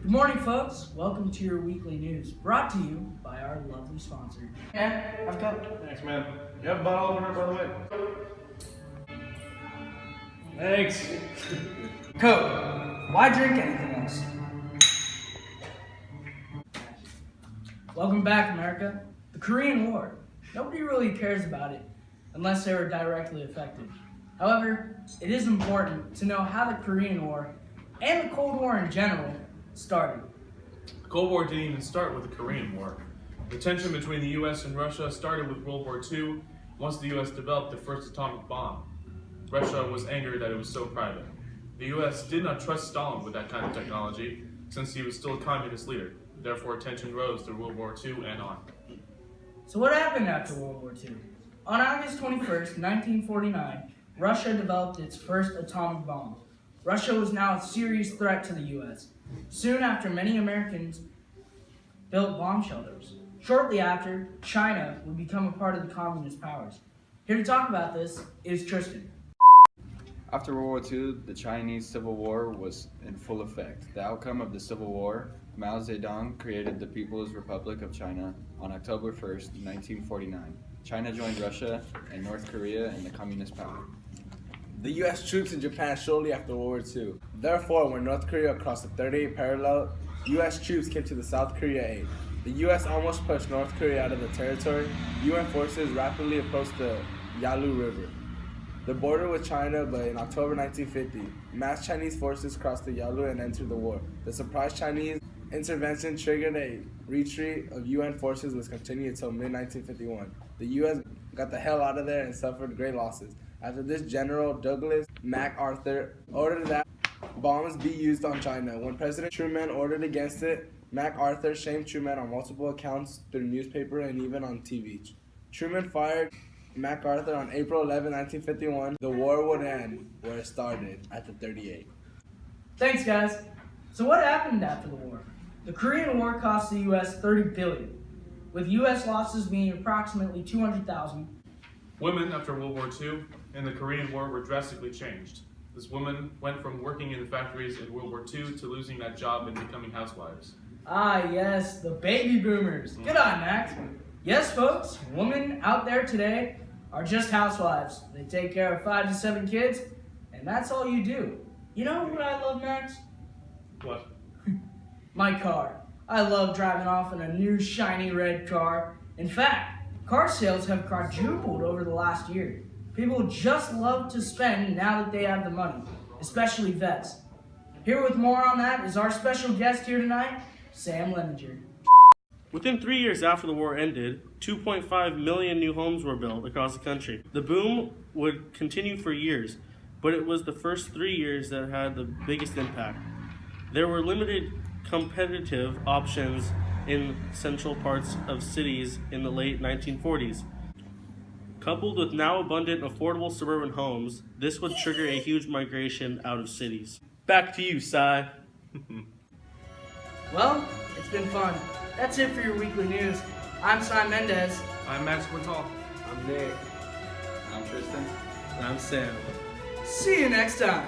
Good morning, folks. Welcome to your weekly news, brought to you by our lovely sponsor. Yeah, I've got. Thanks, man. You have a bottle opener, by the way? Thanks. Coke. Why drink anything else? Welcome back, America. The Korean War. Nobody really cares about it unless they were directly affected. However, it is important to know how the Korean War and the Cold War in general started. The Cold War didn't even start with the Korean War. The tension between the US and Russia started with World War II once the US developed the first atomic bomb. Russia was angered that it was so private. The US did not trust Stalin with that kind of technology since he was still a communist leader. Therefore, tension rose through World War II and on. So what happened after World War II? On August 21st, 1949, Russia developed its first atomic bomb. Russia was now a serious threat to the US. Soon after, many Americans built bomb shelters. Shortly after, China would become a part of the communist powers. Here to talk about this is Tristan. After World War II, the Chinese Civil War was in full effect. The outcome of the Civil War, Mao Zedong created the People's Republic of China on October 1st, 1949. China joined Russia and North Korea in the communist power. The U.S. troops in Japan shortly after World War II. Therefore, when North Korea crossed the 38th parallel, U.S. troops came to the South Korea aid. The U.S. almost pushed North Korea out of the territory. UN forces rapidly approached the Yalu River, the border with China, but in October 1950, mass Chinese forces crossed the Yalu and entered the war. The surprise Chinese intervention triggered a retreat of UN forces which continued until mid-1951. The U.S. got the hell out of there and suffered great losses. After this, General Douglas MacArthur ordered that bombs be used on China. When President Truman ordered against it, MacArthur shamed Truman on multiple accounts through newspaper and even on TV. Truman fired MacArthur on April 11, 1951. The war would end where it started, at the 38. Thanks, guys. So what happened after the war? The Korean War cost the U.S. $30 billion, with U.S. losses being approximately 200,000. Women after World War II and the Korean War were drastically changed. This woman went from working in the factories in World War II to losing that job and becoming housewives. Ah, yes, the baby boomers. Good on, Max. Yes, folks, women out there today are just housewives. They take care of 5 to 7 kids, and that's all you do. You know what I love, Max? What? My car. I love driving off in a new shiny red car. In fact, car sales have quadrupled over the last year. People just love to spend now that they have the money, especially vets. Here with more on that is our special guest here tonight, Sam Leninger. Within 3 years after the war ended, 2.5 million new homes were built across the country. The boom would continue for years, but it was the first 3 years that had the biggest impact. There were limited competitive options in central parts of cities in the late 1940s. Coupled with now abundant affordable suburban homes, this would trigger a huge migration out of cities. Back to you, Cy. Well, it's been fun. That's it for your weekly news. I'm Simon Mendez. I'm Max Quintal. I'm Nick. I'm Tristan. I'm Sam. See you next time.